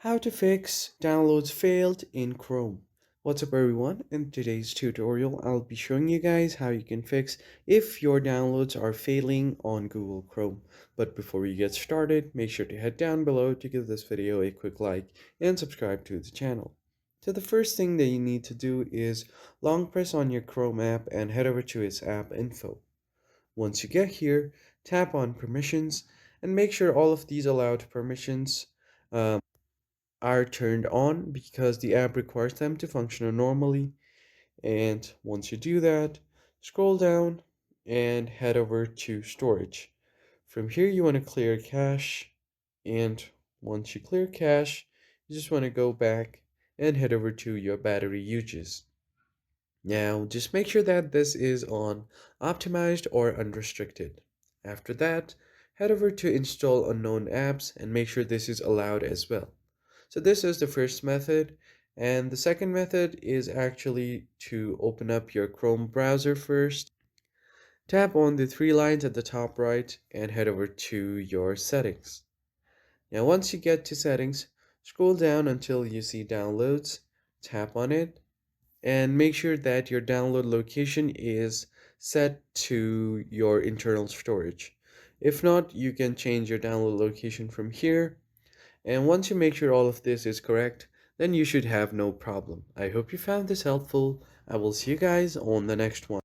How to fix downloads failed in Chrome. What's up everyone? In today's tutorial, I'll be showing you guys how you can fix if your downloads are failing on Google Chrome. But before we get started, make sure to head down below to give this video a quick like and subscribe to the channel. So the first thing that you need to do is long press on your Chrome app and head over to its app info. Once you get here, tap on permissions and make sure all of these allowed permissions are turned on because the app requires them to function normally. And once you do that, scroll down and head over to storage. From here, you want to clear cache. And once you clear cache, you just want to go back and head over to your battery uses. Now, just make sure that this is on optimized or unrestricted. After that, head over to install unknown apps and make sure this is allowed as well. So this is the first method, and the second method is actually to open up your Chrome browser first. Tap on the three lines at the top right and head over to your settings. Now once you get to settings, scroll down until you see downloads, tap on it, and make sure that your download location is set to your internal storage. If not, you can change your download location from here. And once you make sure all of this is correct, then you should have no problem. I hope you found this helpful. I will see you guys on the next one.